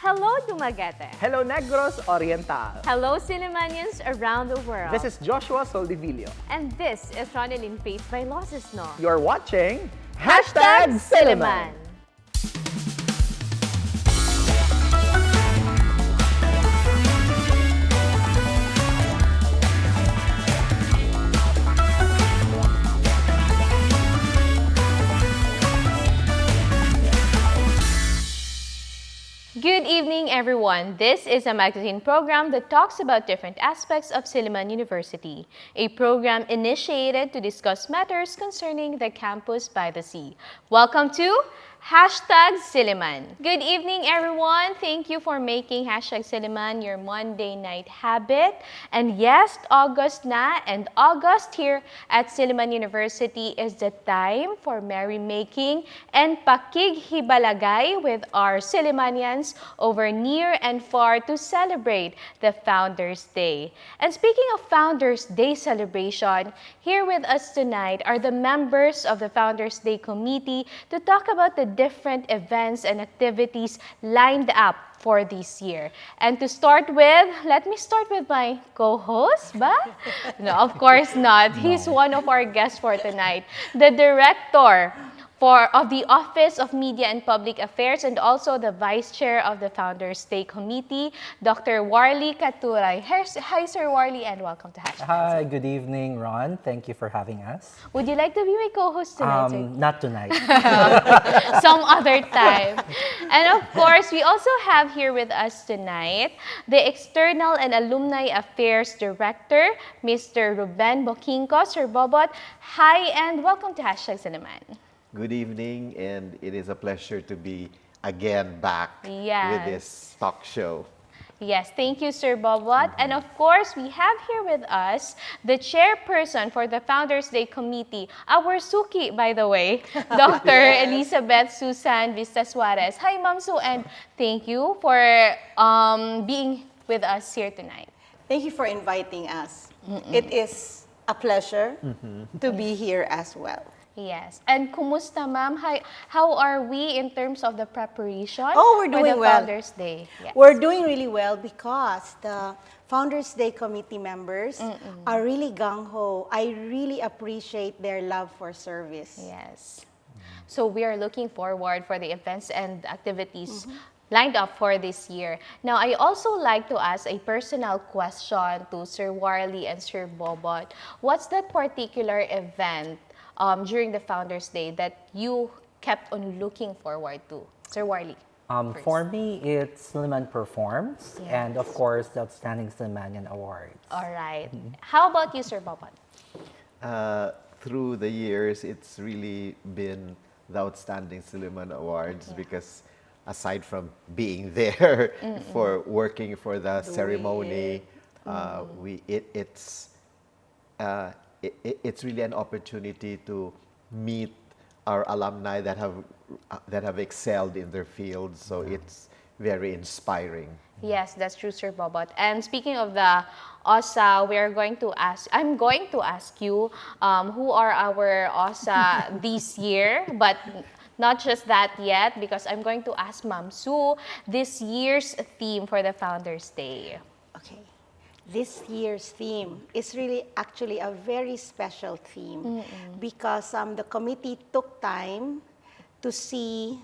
Hello, Dumaguete. Hello, Negros Oriental. Hello, Sillimanians around the world. This is Joshua Soldivillo. And this is Ronelyn Faith Vailoces-No. You're watching Silliman. Good evening, everyone. This is a magazine program that talks about different aspects of Silliman University, a program initiated to discuss matters concerning the campus by the sea. Welcome to Silliman. Good evening, everyone. Thank you for making Silliman your Monday night habit. And yes, August na, and August here at Silliman University is the time for merrymaking and pakighibalagay with our Sillimanians over near and far to celebrate the Founders Day. And speaking of Founders Day celebration, here with us tonight are the members of the Founders Day Committee to talk about the different events and activities lined up for this year. And to start with, let me start with my co-host, ba? No, of course not. He's one of our guests for tonight, the director of the Office of Media and Public Affairs and also the Vice Chair of the Founders Day Committee, Dr. Caturay. Hi, Sir Warly, and welcome to Hashtag. Hi, good evening, Ron. Thank you for having us. Would you like to be my co-host tonight, sir? Not tonight. Some other time. And of course, we also have here with us tonight the External and Alumni Affairs Director, Mr. Ruben Bokingo. Sir Bobot, hi and welcome to Silliman. Good evening, and it is a pleasure to be again back with this talk show. Yes, thank you, Sir Bobot. And of course, we have here with us the chairperson for the Founders Day Committee, our Suki, by the way, Dr. Elizabeth Susan Vista-Suarez. Hi, Ma'am Su, and thank you for being with us here tonight. Thank you for inviting us. It is a pleasure to be here as well. Yes. And kumusta, ma'am? How are we in terms of the preparation we're doing for the well. Founders Day? Yes. We're doing really well because the Founders Day Committee members are really gung-ho. I really appreciate their love for service. Yes. So we are looking forward for the events and activities lined up for this year. Now, I also like to ask a personal question to Sir Warly and Sir Bobot. What's that particular event during the Founders Day that you kept on looking forward to? Sir Warly. For me, it's Silliman Performs, and of course, the Outstanding Sillimanian Awards. All right. How about you, Sir Bobot? Through the years, it's really been the Outstanding Silliman Awards because aside from being there for working for the ceremony, it's really an opportunity to meet our alumni that have excelled in their fields. So it's very inspiring. Yes, that's true, Sir Bobot. And speaking of the OSA, I'm going to ask you who are our OSA this year, but not just that yet, because I'm going to ask Ma'am Su this year's theme for the Founders Day. Okay. This year's theme is really actually a very special theme because the committee took time to see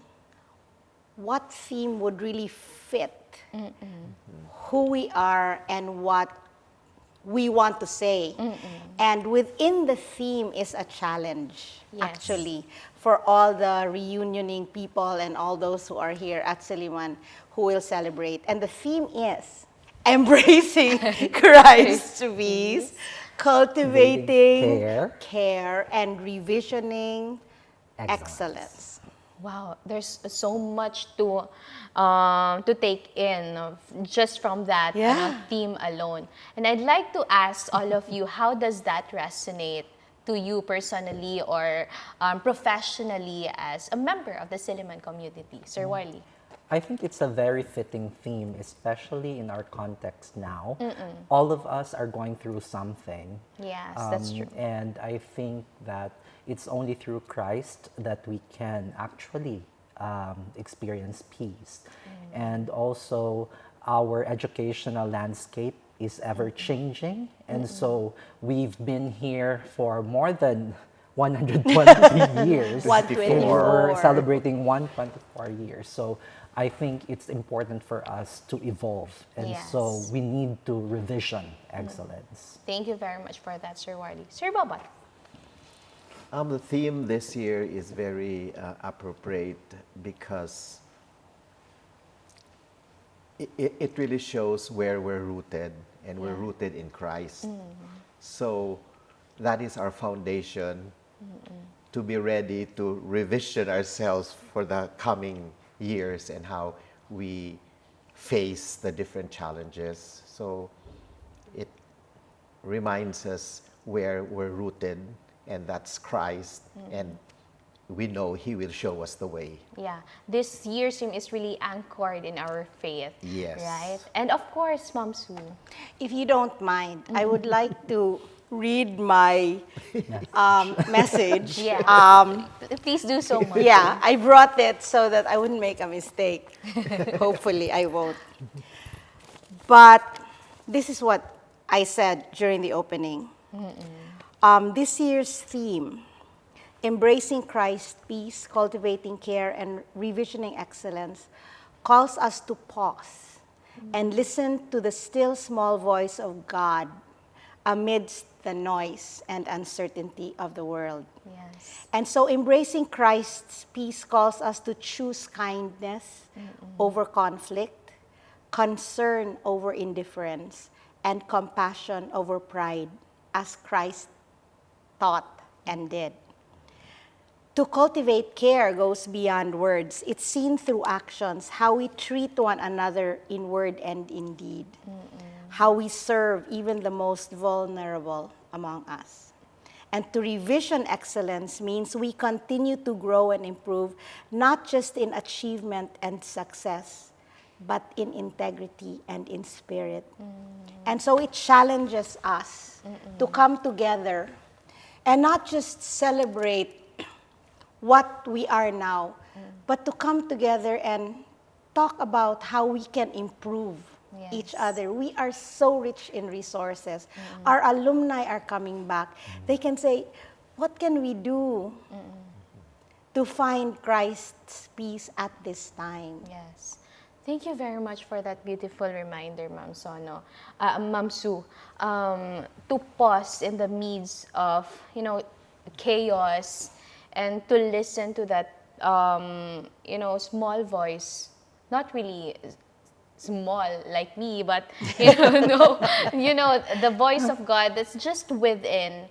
what theme would really fit who we are and what we want to say. And within the theme is a challenge, actually, for all the reunioning people and all those who are here at Silliman who will celebrate. And the theme is embracing Christ's peace, cultivating care, and revisioning excellence. Wow, there's so much to take in just from that theme alone. And I'd like to ask all of you, how does that resonate to you personally or professionally as a member of the Silliman community? Sir Warly. I think it's a very fitting theme, especially in our context now. All of us are going through something. Yes, that's true. And I think that it's only through Christ that we can actually experience peace. and also our educational landscape is ever changing, and so we've been here for more than 120 years. 124. We're celebrating 124 years. So I think it's important for us to evolve, and so Yes. we need to revision excellence. Thank you very much for that, Sir Warley. Sir Bobat. The theme this year is very appropriate because it really shows where we're rooted, and we're rooted in Christ. So that is our foundation to be ready to revision ourselves for the coming years and how we face the different challenges. So it reminds us where we're rooted, and that's Christ, and we know He will show us the way. Yeah, this year's theme is really anchored in our faith. Yes. Right? And of course, Ma'am Sue. If you don't mind, I would like to read my message. Yeah. Please do so much. Yeah, I brought it so that I wouldn't make a mistake. Hopefully, I won't. But this is what I said during the opening. This year's theme, Embracing Christ's Peace, Cultivating Care, and Revisioning Excellence, calls us to pause and listen to the still small voice of God amidst the noise and uncertainty of the world. Yes. And so embracing Christ's peace calls us to choose kindness over conflict, concern over indifference, and compassion over pride, as Christ taught and did. To cultivate care goes beyond words. It's seen through actions, how we treat one another in word and in deed, how we serve even the most vulnerable among us. And to revision excellence means we continue to grow and improve, not just in achievement and success, but in integrity and in spirit. And so it challenges us to come together and not just celebrate what we are now, but to come together and talk about how we can improve each other. We are so rich in resources. Our alumni are coming back. They can say, what can we do to find Christ's peace at this time? Yes. Thank you very much for that beautiful reminder, Ma'am Sono. Ma'am Sue, to pause in the midst of, chaos, and to listen to that, small voice, not really small like me, but the voice of God that's just within,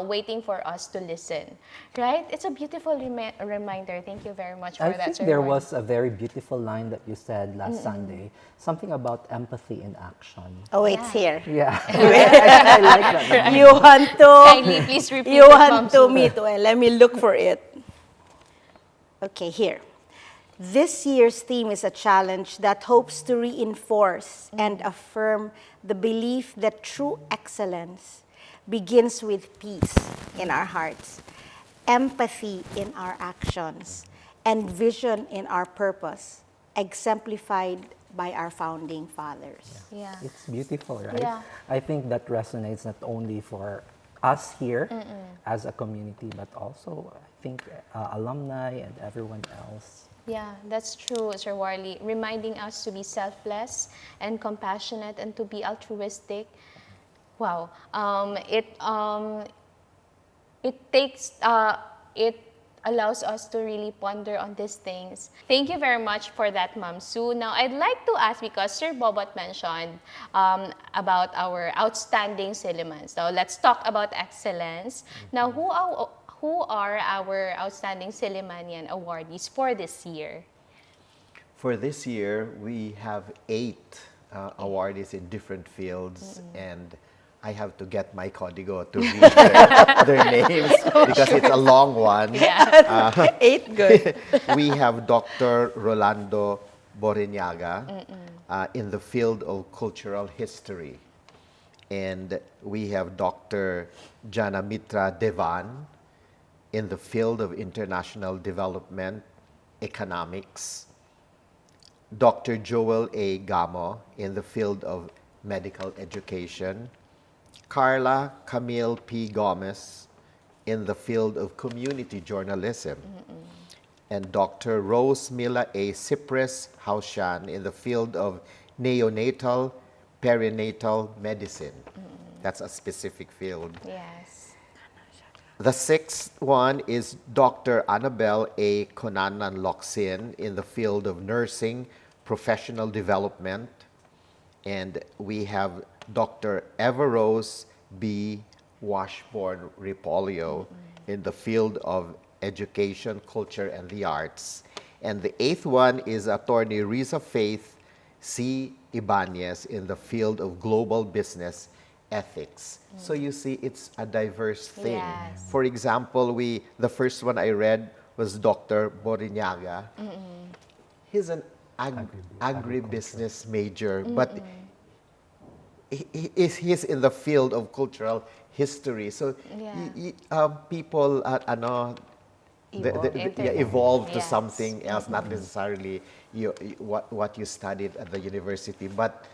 waiting for us to listen, right? It's a beautiful reminder. Thank you very much for I that. think Sir there Warren. was a very beautiful line that you said last Sunday, something about empathy in action. Oh, it's here. Yeah, I like that line. You want to? Kindly please repeat You it, want Ma'am to Sue. meet? Well, let me look for it. Okay, here. This year's theme is a challenge that hopes to reinforce and affirm the belief that true excellence begins with peace in our hearts, empathy in our actions, and vision in our purpose, exemplified by our founding fathers. Yeah. It's beautiful, right? Yeah. I think that resonates not only for us here as a community, but also I think alumni and everyone else. Yeah, that's true, Sir Warley. Reminding us to be selfless and compassionate and to be altruistic. Wow. It allows us to really ponder on these things. Thank you very much for that, Ma'am Sue. Now, I'd like to ask, because Sir Bobat mentioned about our outstanding Sillimans. So let's talk about excellence. Now, who are our outstanding Sillimanian awardees for this year? For this year, we have 8 awardees in different fields, and I have to get my código to read their names because it's a long one. Yeah. 8, good. We have Dr. Rolando Boreniaga in the field of cultural history. And we have Dr. Janamitra Devan in the field of international development, economics. Dr. Joel A. Gamo in the field of medical education, Carla Camille P. Gomez in the field of community journalism, and Dr. Rose Mila A. Cypress Haushan in the field of neonatal perinatal medicine. That's a specific field. Yes. The sixth one is Dr. Annabelle A. Conanan Locsin in the field of nursing, professional development. And we have Dr. Everose B. Washburn Ripolio in the field of education, culture, and the arts. And the eighth one is Attorney Riza Faith C. Ibanez in the field of global business ethics. So you see, it's a diverse thing. Yes. For example, the first one I read was Dr. Borinaga. He's an agribusiness major, but he's in the field of cultural history. So people, evolve to Yes. something else, not necessarily what you studied at the university, but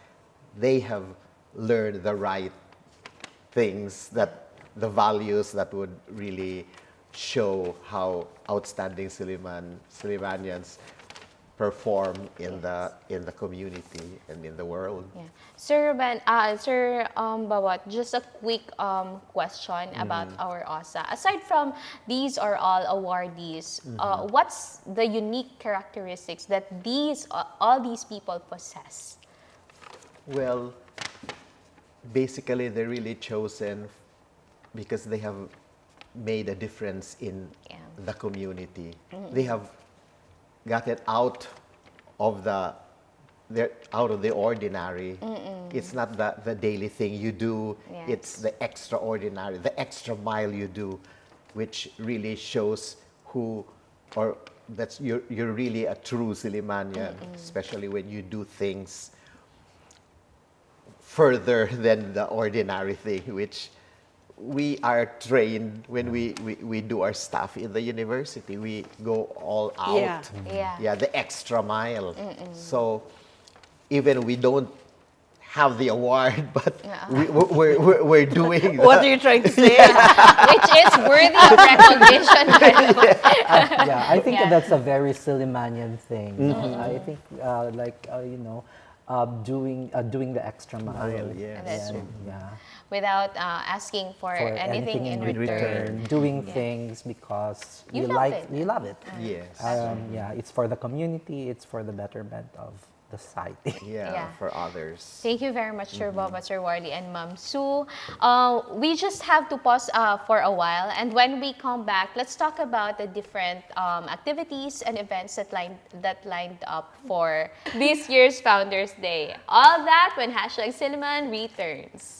they have learned the right things, that the values that would really show how outstanding Sillimanians perform in the community and in the world. Yeah. Sir Ruben, Sir Bawat, just a quick question about our OSA. Aside from these are all awardees, what's the unique characteristics that all these people possess? Well, basically they're really chosen because they have made a difference in the community. They have gotten out of the ordinary. It's not the daily thing you do. Yes. It's the extraordinary, the extra mile you do, which really shows you're really a true Sillimanian, especially when you do things further than the ordinary thing, which we are trained when we do our stuff in the university. We go all out. Yeah. The extra mile. So even we don't have the award, but we're doing that. What are you trying to say? Which is worthy of recognition, by the way. I think Yeah. that's a very Sillimanian thing. I think doing the extra mile. Yes. That's true. Yeah. Without asking for anything in return. Doing things because You you love like it. you love it. Yes. It's for the community, it's for the betterment of the society. Yeah. For others. Thank you very much, Sir Bob, Sir Wardy, and Ma'am Sue. We just have to pause for a while, and when we come back, let's talk about the different activities and events that lined up for this year's Founders Day. All that when #Silliman returns.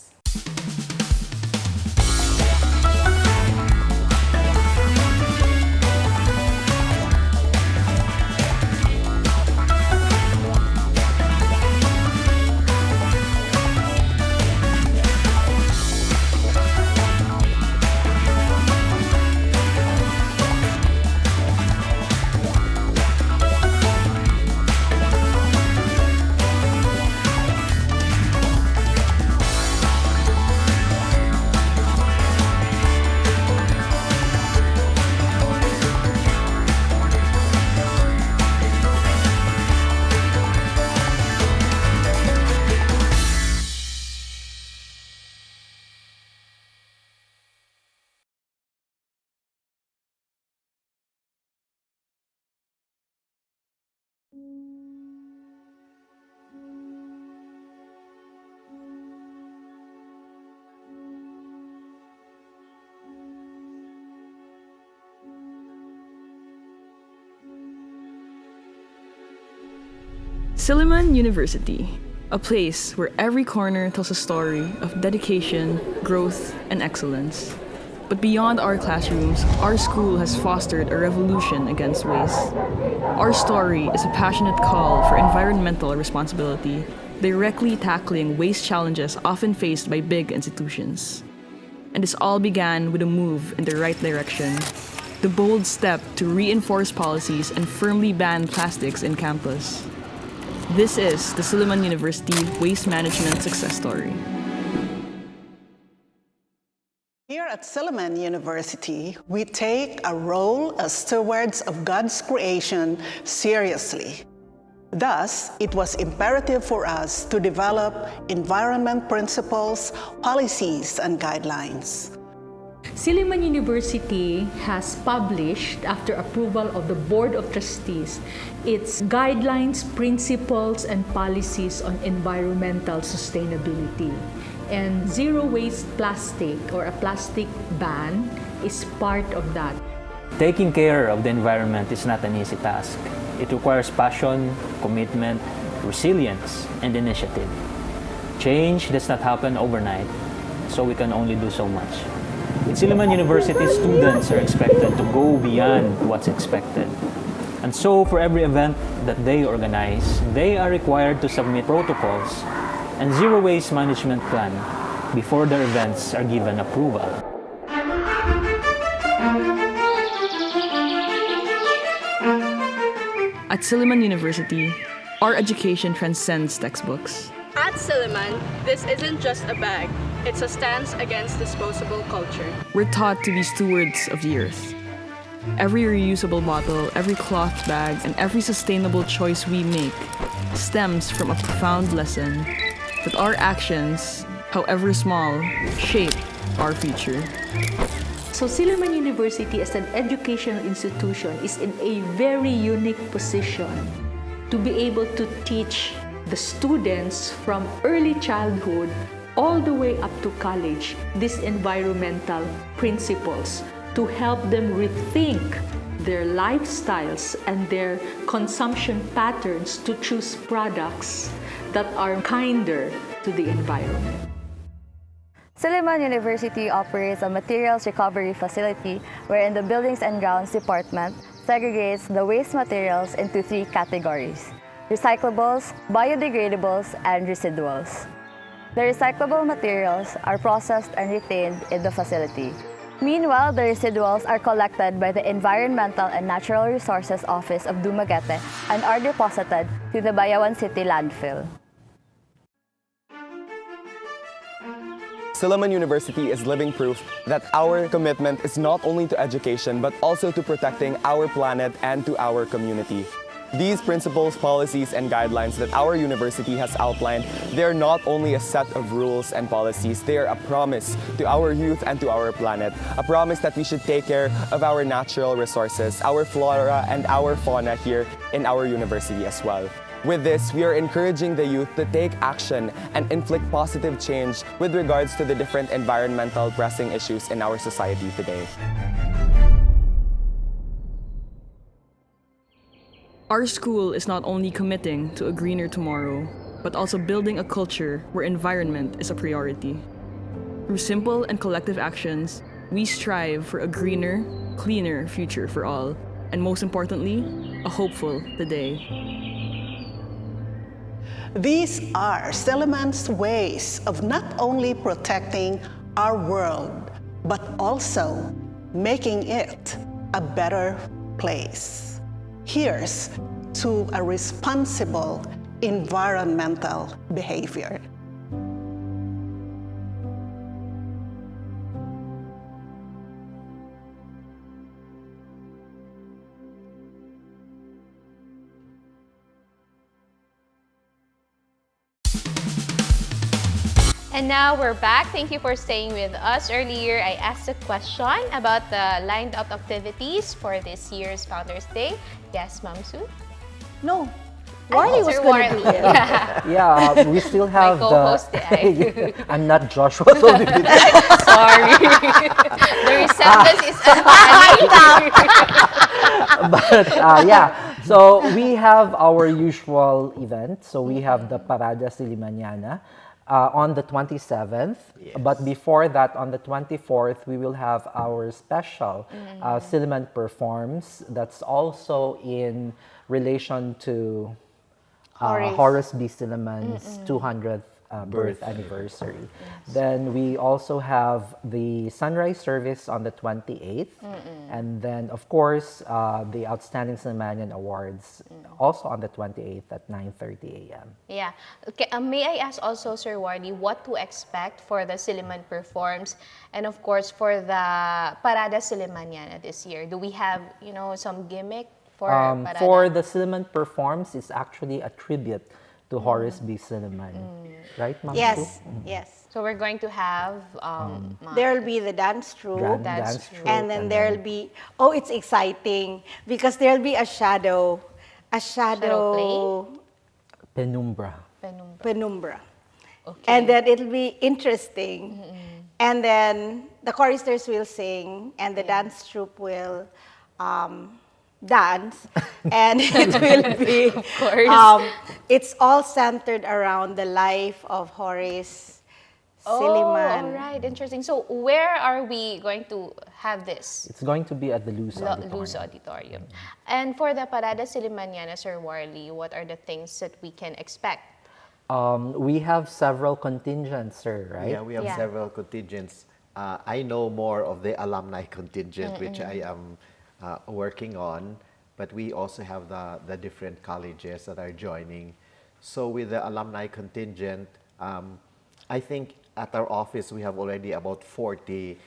Silliman University, a place where every corner tells a story of dedication, growth, and excellence. But beyond our classrooms, our school has fostered a revolution against waste. Our story is a passionate call for environmental responsibility, directly tackling waste challenges often faced by big institutions. And this all began with a move in the right direction, the bold step to reinforce policies and firmly ban plastics in campus. This is the Silliman University Waste Management Success Story. Here at Silliman University, we take a role as stewards of God's creation seriously. Thus, it was imperative for us to develop environment principles, policies, and guidelines. Silliman University has published, after approval of the Board of Trustees, its guidelines, principles, and policies on environmental sustainability. And zero waste plastic, or a plastic ban, is part of that. Taking care of the environment is not an easy task. It requires passion, commitment, resilience, and initiative. Change does not happen overnight, so we can only do so much. At Silliman University, students are expected to go beyond what's expected. And so, for every event that they organize, they are required to submit protocols and zero waste management plan before their events are given approval. At Silliman University, our education transcends textbooks. At Silliman, this isn't just a bag, it's a stance against disposable culture. We're taught to be stewards of the earth. Every reusable bottle, every cloth bag, and every sustainable choice we make stems from a profound lesson that our actions, however small, shape our future. So Silliman University as an educational institution is in a very unique position to be able to teach the students from early childhood all the way up to college these environmental principles to help them rethink their lifestyles and their consumption patterns to choose products that are kinder to the environment. Silliman University operates a materials recovery facility wherein the Buildings and Grounds Department segregates the waste materials into 3 categories: recyclables, biodegradables, and residuals. The recyclable materials are processed and retained in the facility. Meanwhile, the residuals are collected by the Environmental and Natural Resources Office of Dumaguete and are deposited to the Bayawan City landfill. Silliman University is living proof that our commitment is not only to education, but also to protecting our planet and to our community. These principles, policies, and guidelines that our university has outlined, they're not only a set of rules and policies, they are a promise to our youth and to our planet. A promise that we should take care of our natural resources, our flora and our fauna here in our university as well. With this, we are encouraging the youth to take action and inflict positive change with regards to the different environmental pressing issues in our society today. Our school is not only committing to a greener tomorrow, but also building a culture where environment is a priority. Through simple and collective actions, we strive for a greener, cleaner future for all, and most importantly, a hopeful today. These are Silliman's ways of not only protecting our world, but also making it a better place. Here's to a responsible environmental behavior. And now we're back. Thank you for staying with us. Earlier, I asked a question about the lined up activities for this year's Founders Day. Yes, Ma'am Sue? No, Warley was going to be there. Yeah, we still have My co-host, I'm not Joshua Soldivillo. Sorry. The resemblance is uncanny. But yeah, so we have our usual event. So we have the Parada Sillimaniana on the 27th. Yes. But before that, on the 24th, we will have our special Silliman Performs. That's also in relation to Horace B. Silliman's 200th birth anniversary. Then we also have the sunrise service on the 28th. And then, of course, the Outstanding Sillimanian Awards also on the 28th at 9:30 a.m. Yeah. Okay, may I ask also, Sir Wardy, what to expect for the Silliman Performs and, of course, for the Parada Sillimaniana this year? Do we have, some gimmick for Parada? For the Silliman Performs, it's actually a tribute to Horace B. Silliman. Right, Ma'am Sue? Yes, yes. So we're going to have... There'll be the dance troupe. Dance troupe, And then there'll be, it's exciting because there'll be a shadow Shadow Penumbra. penumbra. Okay. And then it'll be interesting. And then the choristers will sing and the dance troupe will dance. And it will be, Of course. it's all centered around the life of Horace Silliman. Oh, all right. Interesting. So where are we going to have this? It's going to be at the Luz Luz Auditorium. Auditorium. And for the Parada Sillimaniana, Sir Warley, what are the things that we can expect? We have several contingents, sir, right? Yeah, we have Yeah. several contingents. I know more of the alumni contingent, which I am working on, but we also have the different colleges that are joining. So with the alumni contingent, I think at our office we have already about 40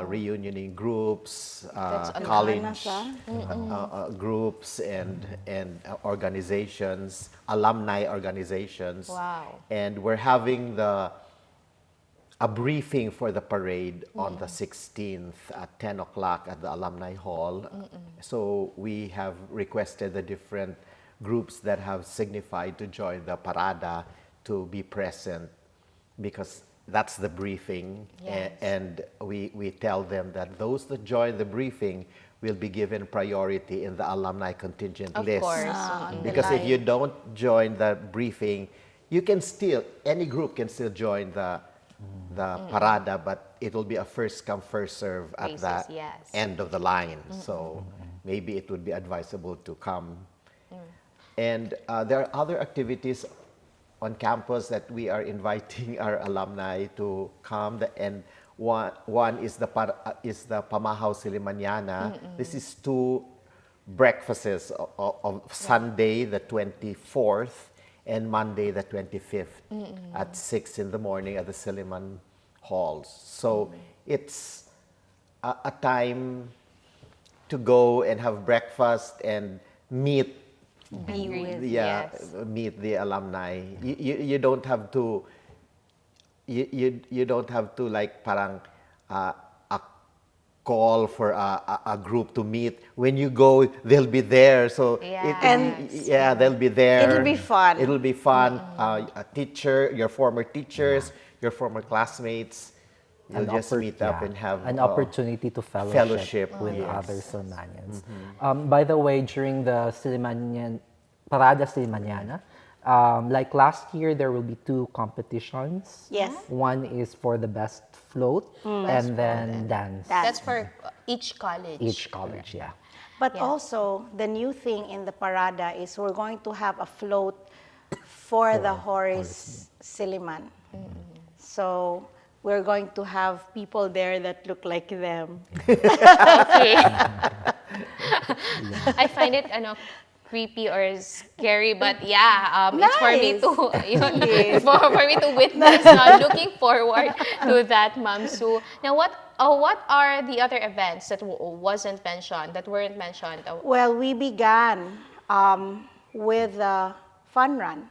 reunioning groups, college groups, and organizations, alumni organizations. Wow. And we're having a briefing for the parade on the 16th at 10 o'clock at the Alumni Hall. So we have requested the different groups that have signified to join the parada to be present, because that's the briefing. Yes. And we tell them that those that join the briefing will be given priority in the alumni contingent Of list. course. On the Because if line. you don't join the briefing, you can still, any group can still join the parada, but it will be a first come, first serve at Basis, the yes. end of the line. So maybe it would be advisable to come. And there are other activities on campus that we are inviting our alumni to come. And one is the Pamahaw Sillimaniana. This is 2 breakfasts of Sunday the 24th and Monday the 25th at 6 in the morning at the Silliman Halls. So it's a time to go and have breakfast and meet Yes. meet the alumni. You don't have to you don't have to like parang a call for a group to meet. When you go, they'll be there. So they'll be there. It'll be fun. It'll be fun. A teacher, your former teachers, your former classmates, you'll just meet up and have an opportunity to fellowship with other Sillimanians. By the way, during the Parada Sillimaniana, like last year, there will be 2 competitions. Yes. One is for the best float, and then dance. That's for each college. Each college, yeah. But also, the new thing in the parada is we're going to have a float for the Horace Silliman. So we're going to have people there that look like them. Okay. I find it creepy or scary, but it's for me to for me to witness. Looking forward to that, Ma'am Sue. Now, what are the other events that weren't mentioned? Well, we began with the fun run,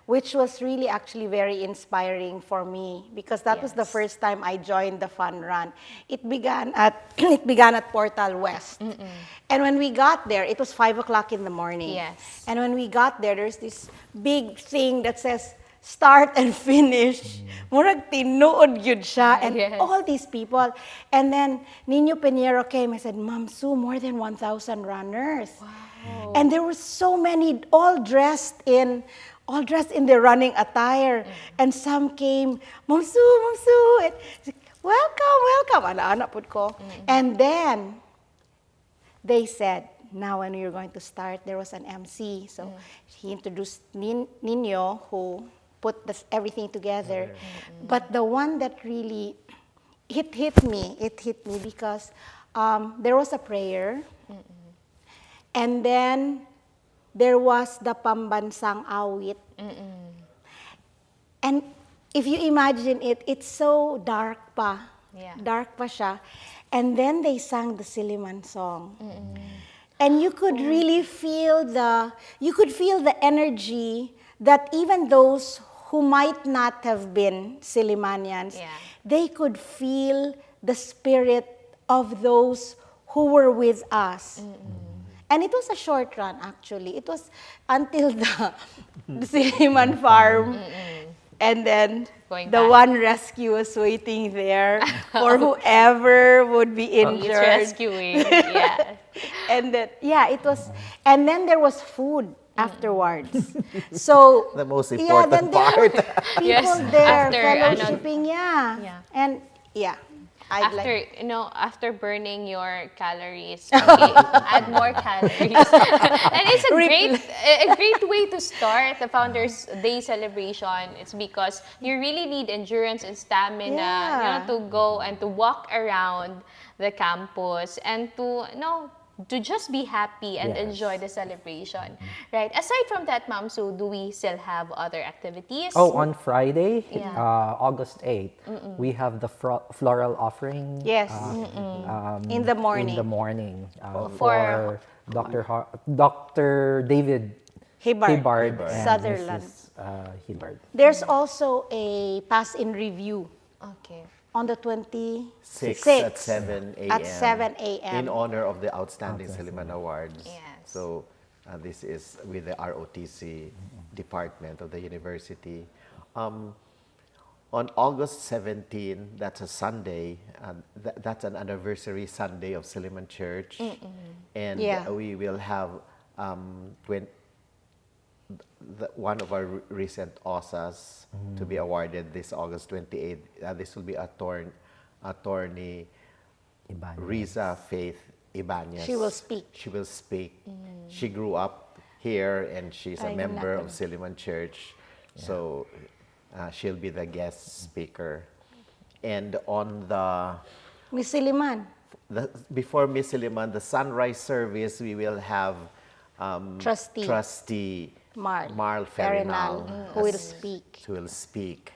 which was really actually very inspiring for me because that was the first time I joined the fun run. It began at Portal West. And when we got there, it was 5 o'clock in the morning. Yes. And when we got there, there's this big thing that says start and finish. Murag tinuod yun siya. And all these people. And then Nino Pinheiro came and said, Ma'am Sue, more than 1,000 runners. Wow. And there were so many, all dressed in their running attire. And some came, Ma'am Sue, and welcome. Ana-ana pud ko. And then they said, now when you're going to start, there was an MC. So he introduced Nino, who put everything together. But the one that really hit me because there was a prayer, and then there was the pambansang awit. And if you imagine it, it's so dark pa. Dark pa siya. And then they sang the Silliman song. And you could really feel the energy that even those who might not have been Sillimanians, they could feel the spirit of those who were with us. And it was a short run, actually. It was until the Silliman farm. And then one rescue was waiting there for whoever would be injured. Rescuing, yeah. And then, it was, and then there was food afterwards. So the most important then there part. were people there fellowshipping, and after burning your calories, add more calories. And it's a great way to start the Founders Day celebration. It's because you really need endurance and stamina, to go and to walk around the campus and to just be happy and enjoy the celebration, right? Aside from that, Ma'am Sue, do we still have other activities? Oh, on Friday, August 8th, we have the floral offering. Yes, in the morning. In the morning for Dr. David Hibbard and Sutherland. Mrs. Hibbard. There's also a pass-in review. Okay. On the 26th at 7 a.m. At 7 a.m. in honor of the Outstanding Silliman Awards. Yes. So this is with the ROTC department of the university. On August 17, that's a Sunday, that's an anniversary Sunday of Silliman Church. And we will have one of our recent OSAs to be awarded this August 28th. This will be attorney Riza Faith Ibanez. She will speak. She will speak. She grew up here and she's a member of Silliman Church. So she'll be the guest speaker. And on the... Miss Silliman. Before Miss Silliman, the sunrise service, we will have Trustee Marl Ferinal, who will speak. Who will speak.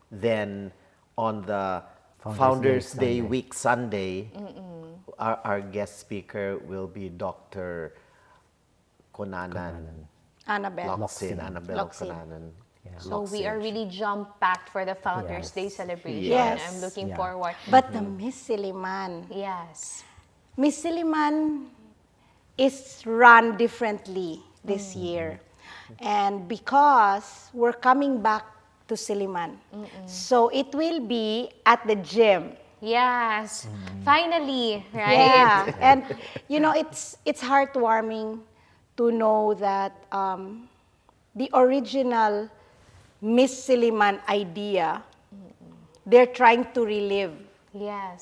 Then on the Founders Day week Sunday, our guest speaker will be Dr. Konanan. Annabelle Konanan. So we are really jam-packed for the Founders Day celebration. Yes. I'm looking forward. But the Miss Silliman. Yes. Miss Silliman is run differently this year. And because we're coming back to Silliman, so it will be at the gym. Yes, finally, right? Yeah, and it's heartwarming to know that the original Miss Silliman idea, they're trying to relive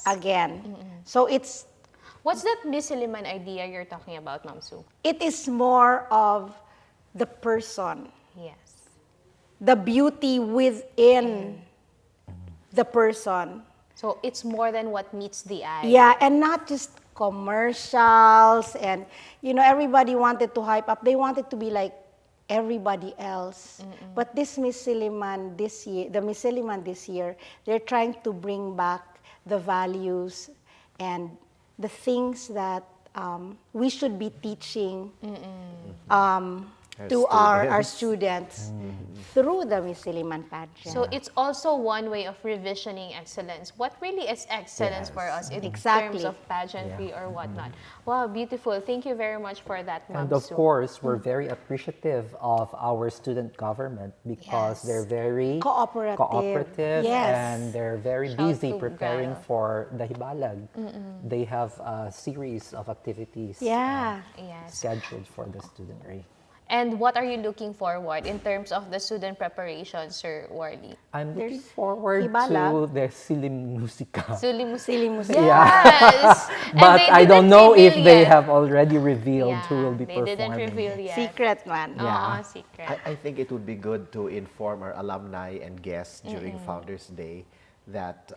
again. So it's... What's that Miss Silliman idea you're talking about, Ma'am Sue? It is more of the person. Yes. The beauty within the person. So it's more than what meets the eye. Yeah, and not just commercials and, everybody wanted to hype up. They wanted to be like everybody else. But this Miss Silliman this year, the Miss Silliman this year, they're trying to bring back the values and the things that we should be teaching to our students through the Miss Silliman pageant. So it's also one way of revisioning excellence. What really is excellence for us in terms of pageantry or whatnot? Wow, beautiful. Thank you very much for that, Ma'am And of Sue. course, we're very appreciative of our student government because they're very cooperative and they're very busy preparing for the Hibalag. They have a series of activities scheduled for the studentry. And what are you looking forward in terms of the student preparation, Sir Warley? I'm looking There's forward to Ibalag. the Musica. Silly music. Yes! And But they I don't didn't know if reveal they yet. have already revealed Yeah, who will be they performing. didn't reveal yet. Secret one. Yeah. Secret. I think it would be good to inform our alumni and guests during Founders Day that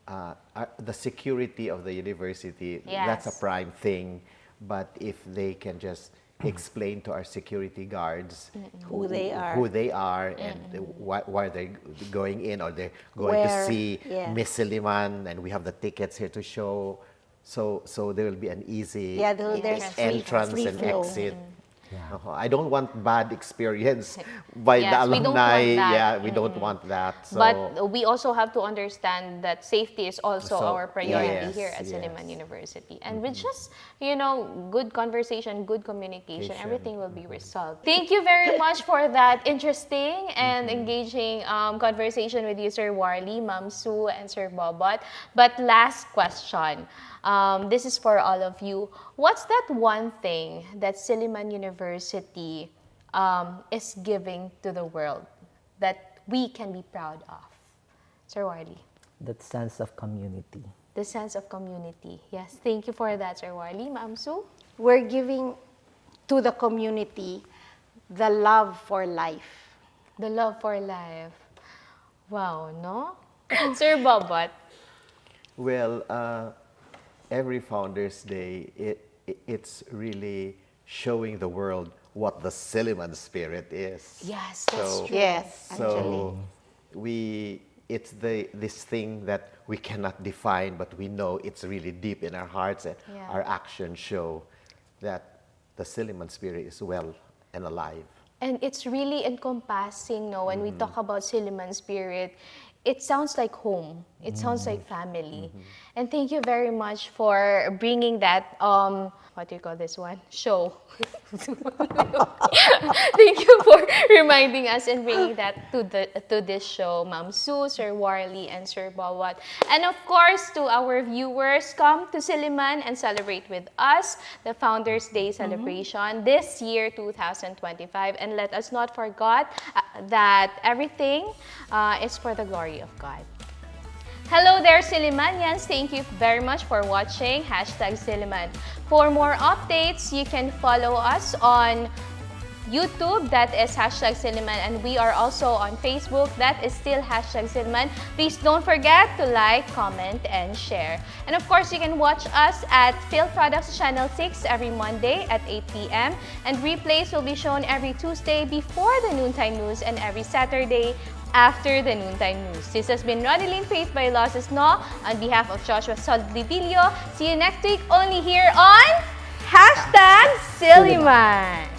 the security of the university, that's a Yes. prime thing. But if they can just explain to our security guards Who they are. and why they're going in, or they're going to Where, see yes. Miss Silliman, and we have the tickets here to show. So there will be an easy Yeah, there's entrance free and flow. exit. I don't want bad experience by Yes, the we don't alumni. want that. Yeah, we don't want that. So But we also have to understand that safety is also So, our priority yes, here at yes. Silliman University. And with just, good conversation, good communication, everything will be resolved. Thank you very much for that interesting and engaging conversation with you, Sir Warley, Ma'am Sue, and Sir Bobot. But last question. This is for all of you. What's that one thing that Silliman University is giving to the world that we can be proud of? Sir Warley. That sense of community. The sense of community. Yes, thank you for that, Sir Warley. Ma'am Sue? We're giving to the community the love for life. The love for life. Wow, no? Sir Bobot? well, every Founders Day, it's really showing the world what the Silliman spirit is. Yes, that's true. Yes, So it's this thing that we cannot define, but we know it's really deep in our hearts, and Yeah. our actions show that the Silliman spirit is well and alive. And it's really encompassing, no? When we talk about Silliman spirit, it sounds like home. It sounds like family. And thank you very much for bringing that, what do you call this one? Show. Thank you for reminding us and bringing that to this show, Ma'am Sue, Sir Warley, and Sir Bawat. And of course, to our viewers, come to Silliman and celebrate with us the Founders Day celebration this year, 2025. And let us not forget that everything is for the glory of God. Hello there, Sillimanians. Thank you very much for watching #Silliman. For more updates, you can follow us on YouTube, that is #Silliman, and we are also on Facebook, that is still #Silliman. Please don't forget to like, comment, and share. And of course, you can watch us at Phil Products Channel 6 every Monday at 8 p.m. And replays will be shown every Tuesday before the noontime news and every Saturday after the noontime news. This has been Ronelyn Faith Vailoces-No on behalf of Joshua Soldivillo. See you next week only here on #Silliman.